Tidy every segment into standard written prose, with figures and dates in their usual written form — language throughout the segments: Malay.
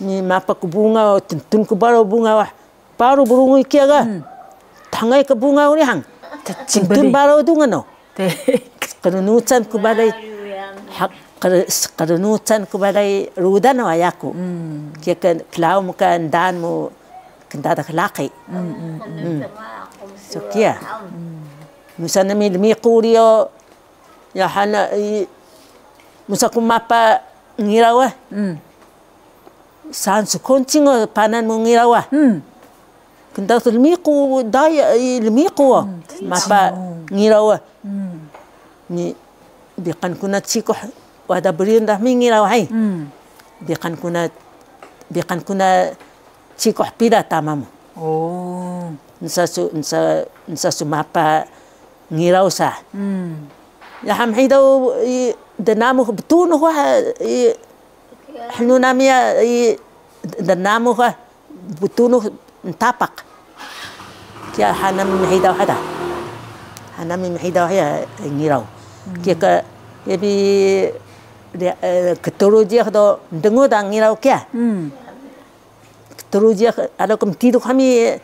ni mapa ku bunga tun ku baro bunga wah baru burungu kia ga tangai ke bunga uri hang tun baro dunga no kerenutan ku badai hak kerenutan ku badai rudan wa yaku kia ke klau muka dan mu kendada kelaki so kia musana mi kurio ya hana musaku mapa ngirawa san su kontingo panan mo ngirawa kenda lemiku daya lemiku mapa ngirawa ni bikan kuna chiko wada berindah mi ngirawa hai bikan kuna chiko pida tamamu nsa su mapa ngiraw sa ya ham hidaw danamu betuno wa hnu namia danamu wa betuno tapak kia hanam hidaw hada hanam hidaw ya ngiraw kia ka yabi keturu dia do dengu dang ngiraw kia keturu dia ada kem tidu kami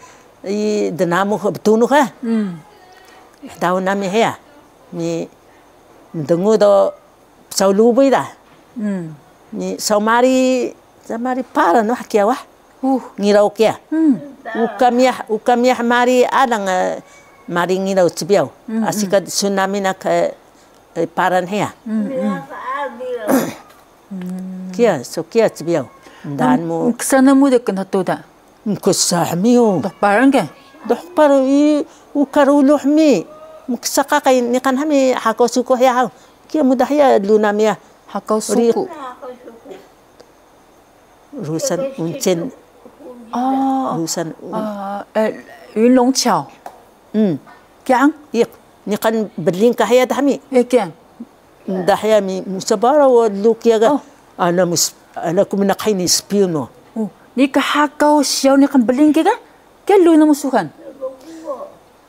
danamu betuno ha daw nami hea ni dengu do sau lubai dah ni sau mari para no kia wah ngirau kia ukamiah mari adang mari ngirau cibiau asika tsunami nak paran hea kia so kia cibiau dan mu kesana mu dekan hatu dah kusahmiu dah paran ke dah paru ukaruluh mi muksaka kay ni kan hami hakaw suko ya kia mudah ya lunamia hakaw suko rusan uncen rusan yulong chao kiang ik ni kan berling kahaya dahmi kiang dahya mi musabara wa lukia ga ana kuminakaini spino ni ka hakaw siyaw ni kan berling ke ga kia lu na musukan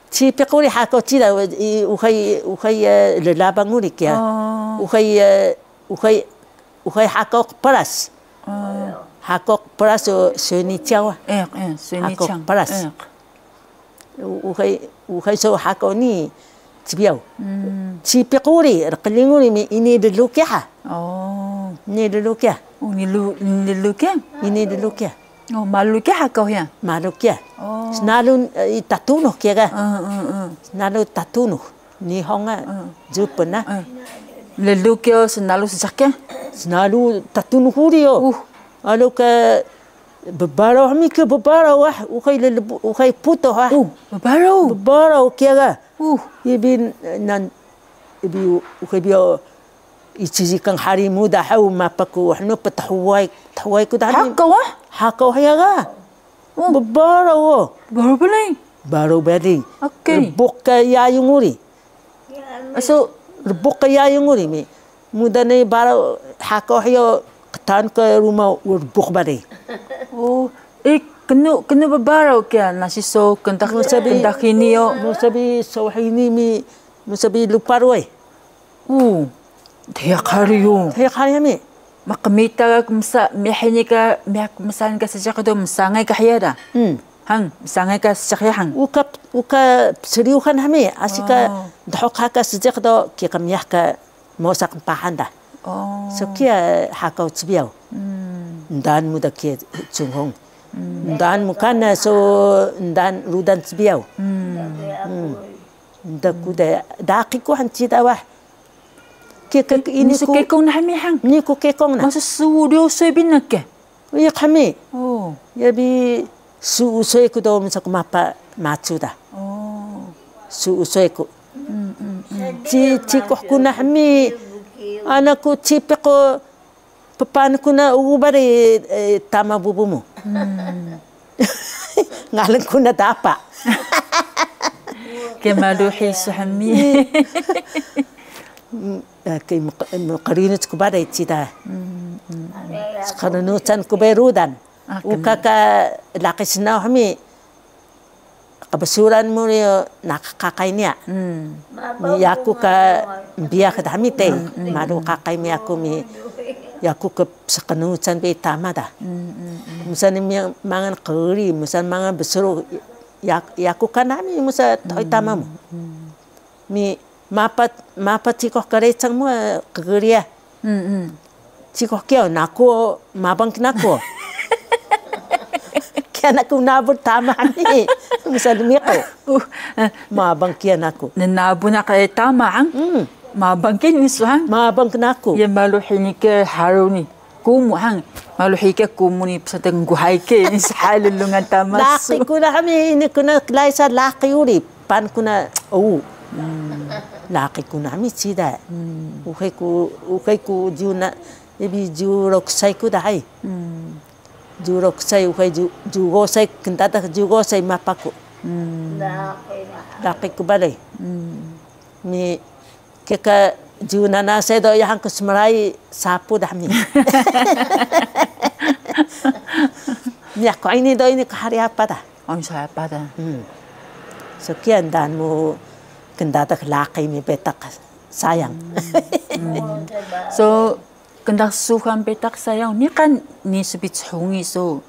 si pekuri hako tida ukai lelabang uri kia ukai hako paras hako paras so ni chawa hako paras ukai so hako ni tibiau si pekuri kelinguri mi ini dulu kia ni dulu kia ini dulu kia malu ke hakaw ya malu kia snalu tatuno kia ga snalu tatuno ni honga jupana lelu ke snalu sejak snalu tatuno hurio alu ke bebaro mi ke bebaro wah ukai puto ha bebaro kia ga ibin nan ibi ukai bio ichi kang hari muda hau mapaku hnu patahwai ku dani hakaw ya ga bebaro baru beli rebuk ya yunguri so rebuk ya yunguri mi muda ni baru hakaw ya ketan ke rumah rebuk bari kena bebaro kia nasi so kentak ini yo musabi so ini mi musabi luparoi Tiap hari mi. Makamita kumsa mihini ka misan ka sejak itu misangai ka hiada. Hang misangai ka sejak hang. Uka seriukan kami asika dahok ka sejak itu kia kamiah ka mosak pahanda. So kia hakau cibiau. Dan muda kia cunghong. Dan mukana so dan rudan cibiau. Da kuda dakiku hancida wah. ini su kekong na hami hang ni ko kekong na masa studio so binak ke ya kami ya bi su so ko do misa ko mapa machuda su so ko ci ko kuna hami ana ko ci pe ko papan kuna ubari tama bubumu ngalan kuna dapa kemaluhi su hami كي مقرينة كبار يتدا سكرنوتان كبيرودان وكاكا لاقيسنا همي قبسوران موري ناقاقاينيا مياكو كا بيا خدامي تي مارو قاقاي مياكو مي yaku ke sekanusan be tamada musan mangan keri musan mangan besuru yaku kanami musa toy tamamu mi mapa cikoh karecang mu keria cikoh kyo nako mabang nako kian aku nabur tamani musan miko mabang kian aku nabur nak tamang mabang kin misuhan mabang nako ya malu hinike haruni kumu hang malu hike kumu ni pesateng guhaike ni sahal lungan tamas laki kuna kami ini kuna laisa laki uri pan kuna laki kuna kami sida ukai ku juna ebi jurok sai ku dai jurok sai ukai jugo sai kentata jugo sai mapaku laki ku balai ni keka juna na saya do yang kusmerai sapu dah mi. Ya kau ini do ini hari apa dah? Oh saya apa dah? Sekian dan mu kendata laki mi petak sayang. So kendak sukan petak sayang ni kan ni sebit hungi so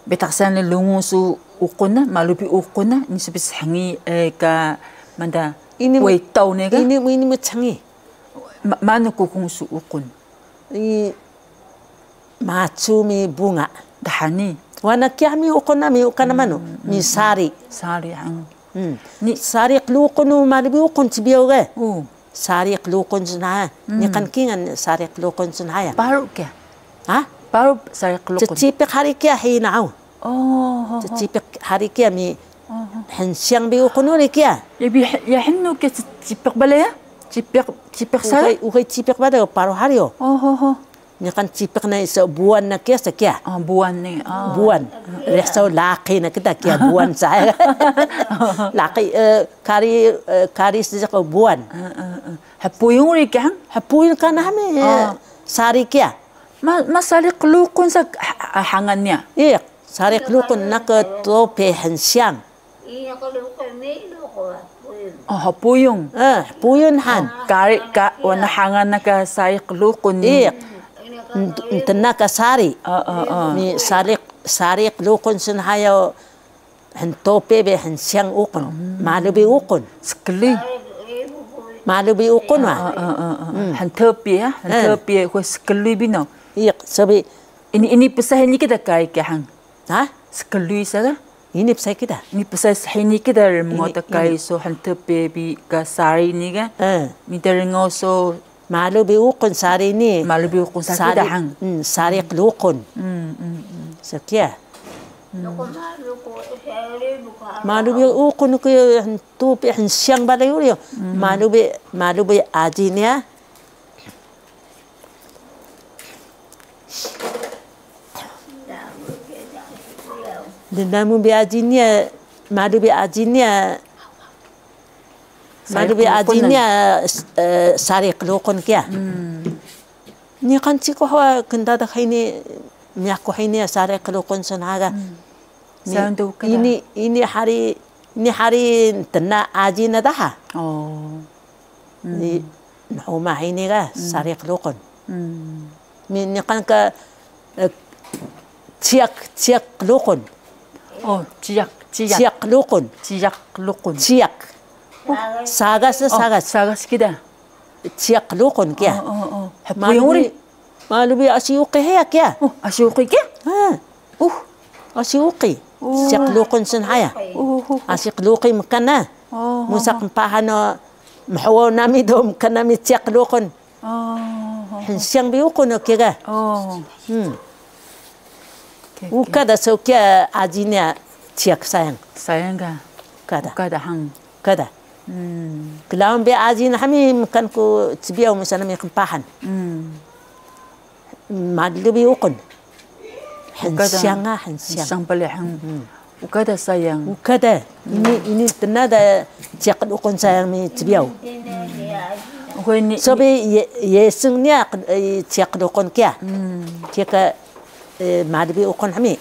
petak sayang lungu su ukuna malupi ukuna ni sebit hangi ka manda ini tahu nega ini macam mana kukung su ukun ini macu mi bunga dahani wana kia mi ukun mi ukana mano mi sari hang ni sari kelukunu mari ukun cibiau ke sari kelukun sana ni kan kingan sari kelukun sana ya baru ke baru sari kelukun cipik hari kia hinau cipik hari kia mi Hensiang bi ukunu ni kia. Ya henno ke cipek balaya? Cipek sari? Ukai cipek bada paruh hari yo. Ni kan cipek na isa buan na kia sa kia. Buan ni. Buan. Resa laki na kita kia buan saya. Laki kari sejak buan. Hapuyung ri kia? Hapuyung kan kami sari kia. Mas sari kelukun sa hangannya. Iya, sari kelukun nak tope hensiang. Hapuyong. Hapuyong han. Kari ka wanahangan na ka sari kelukun. Iya. Tena ka sari. Mi sari kelukun sun hayo hentope be hensiang ukun. Malubi ukun. Sekali. Malubi ukun wa. Hentope ya. Hentope ko sekali bino. Iya, sabi ini pesah ini kita kai ke hang. Sekali saja. Ini pesai kita. Ini pesai sahini kita mengota kai so hantu baby ka sari ni kan. Minta rengo so malu bi ukun sari ni. Malu bi ukun sari dah hang. Sari kelukun. Sekia. Malu bi ukun ko hantu bi hensiang balai uri. Malu bi ajinya. Namun biajinya, madu biajinya sari kelukun kia. Ni kan ciko hawa kenda dah ini miaku ini sari kelukun senaga. Ini hari tena ajina dah. Ni nama ini kan sari kelukun. Ni kan ke ciak kelukun. Ciak lukun. Ciak. Sagas kita. Ciak lukun kia. Malubi asyuqi hea kia. Asyuqi kia? Asyuqi. Ciak lukun sun haya. Asyuq luqi makana. Musak mpahano mahawa nami do makana mi ciak lukun. Hensiang biukun o kia. Ukada so kia ajinya ciak sayang. Sayang ka? Ukada hang. Kada. Kelawan be ajin kami makan ku cibiau misalnya mi kempahan. Madlubi ukun. Hensiang. Hensiang balik hang. Ukada sayang. Ukada. Ini tenada ciak ukun sayang mi cibiau. So be yesungnya ciak ukun kia. Kia madlubi ukun kami.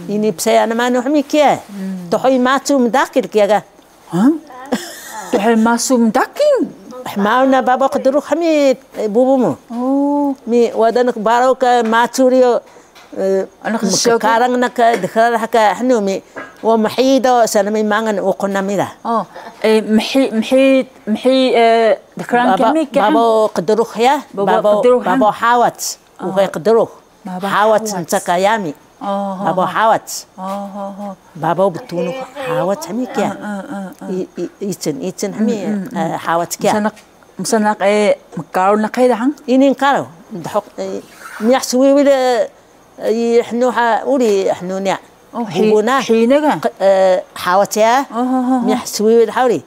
Ini saya nama kami kia. Tohoi masuk mendakir kia ga. Tohoi masuk mendakir. حماونا بابا قدروا حميد بوبومو مي ودنك باروك ماتوريو أنا خشوك كارن نك دخل حكا حنومي ومحيدو سنمي مانغن وقنا ميدا محي دكران كمي بابا قدروا خيا بابا حاوت وهي قدروا حاوت نتكا يامي بابا حاوت بابا بتونو حاوت حمي كيا يتن حمي حاوت كيا مسناق مكارو نقيدا حن إنين كارو دحق ميحسوي ولا يحنوها ولي حنونيا بونا حينك حاوتيا ميحسوي ولا حولي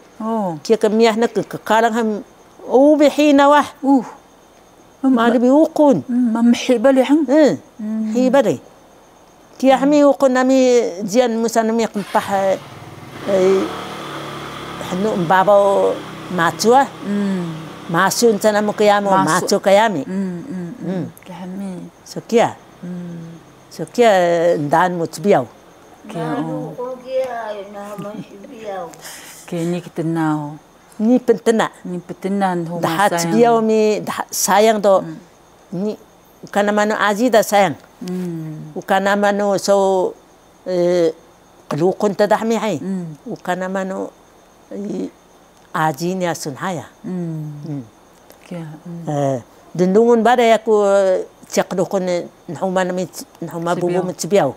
كي كميح نك كارن هم أو بحينا واح ما نبي وقون ما محي بالي حن هي بدي كي حمي وقون نمي جيان مسنمي قمبح حنو بابا ماتوا ماسو انتنا مكيامو ماتو كيامي كحمي سكيا دان متبياو كي نيك تناو ني بنتنا هو دحات بياو مي سايان دو ني كان مانو عزيزة سايان وكان مانو سو لو كنت دحمي هاي وكان مانو عاجين يا سنهايا دندون بدا يكو تقدو كن نحوما بوبو متبياو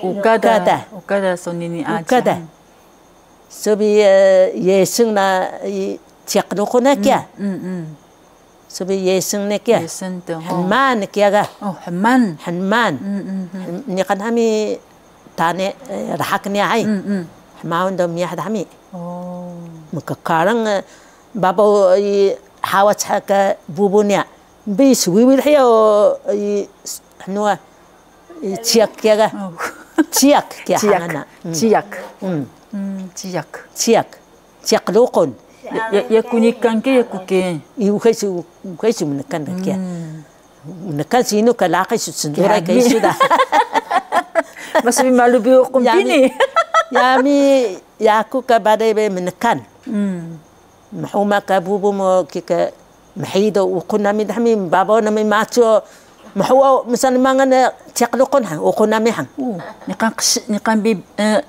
وكذا سنيني عاجين وكذا سبي يسننا تقدو كنا كيا سبي يسننا كيا حمان كيا حمان نقن همي تاني رحكني هاي ما عندهم يحد حمي مكارن بابا حاوت حكا بوبونيا بيسوي بالحياة حنوا تياك يا تياك يا حنا تياك لوقن يكوني كان كي يكوكي يوكيسو من كان كيا من كان سينو كلاقي سندورا كيسو دا بس بمالو بيوقم بيني يامي ياكو كبادي من كان محوما كابوبو مو كيكا محيدو وقنا من حمي بابا نمي ماتشو محو مثلا ما غن تقلقونها وقنا ميحن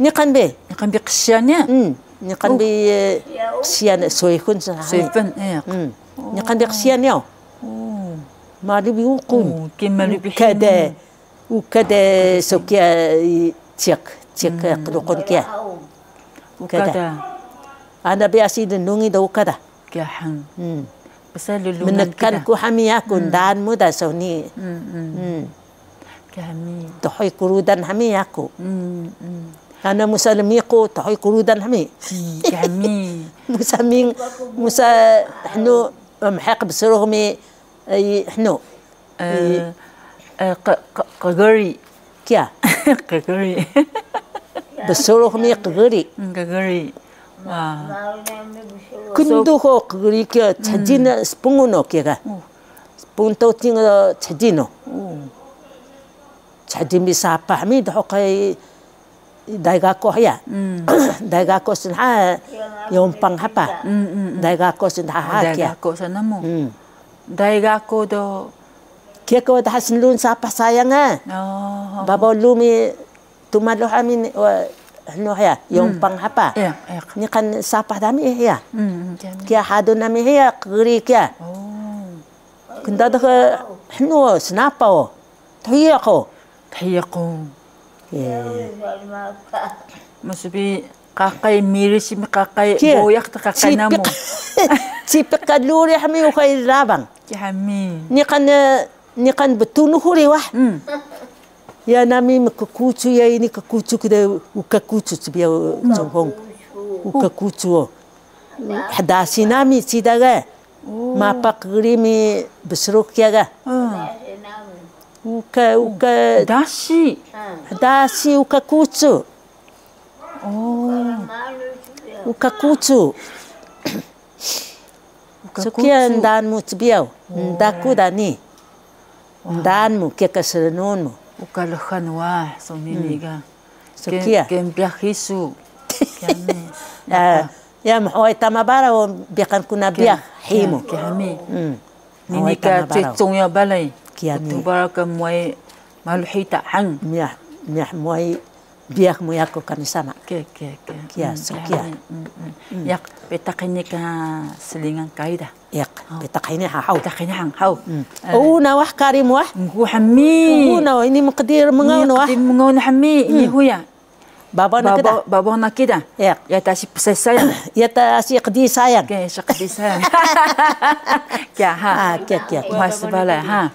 نقن بي قشانيا نقن بي قشيان سويكون سويفن نقن بي قشيانيو ما لي بيوقون كيما لي كذا وكذا سوكيا تيك قلقون كيا وكذا أنا بياسيد النوني دو كذا كحن بس من كان كو حمي يكون دان مودا سوني كحمي تحوي كرودان حمي يكو أنا مسلميكو تحوي كرودان حمي كحمي مسامين حنو محق بسرغمي حنو قغري كيا قغري بسرغمي قغري كندو هو قغري كيا تحجينا سبونو كيا سبون توتين تحجينو تحجين بسابة حميد حقي دايغاكو هيا دايغاكو سنها يوم بان هبا دايغاكو سنها كيا دايغاكو سنمو دايغاكو دو كيا كو دحسن لون سابة سايانا بابا لومي تمالو حمين هنو هيا يوم بان هبا نيقن سابة دامي هيا كيا حادو نامي هيا قغري كيا كندا دخ حنو سناباو تحيقو مسبي قاقاي ميرسي قاقاي بويق قاقاي نامو تيبقى لوري حمي وخير رابان يا حمي نيقن بتونو هوري واح يا نامي مكوكوتو يا يني كوكوتو كده وكاكوتو تبيا جنبهم وكاكوتو حداسي نامي سيداغا ما بقري مي بسروك ياغا وكا داشي وكاكوتو وكاكوتو سكيا ندان مو تبياو نداكو داني ندان مو كيكا سرنون مو وكالخان واح صونينيغا سكيا كم بيخيسو يا محوي تمبارا وبيقن كنا بيا حيمو كهمي نيني كتيتون يا بالي تبارك موي مالوحيتا حن ميح موي بيا موياكو كان سما كي كيا سكيا يق بتقيني كسلينgan كايدا يق بتقيني حاو بتقيني حاو ونا وح كريم وح هو حمي ونا إني مقدير منغون وح منغون حمي إني هويا بابانا كده بابانا كده يا تاسي بسيسايا يا تاسي قدي سايا كي شقدي سايا كيا ها كيا ما سبالة ها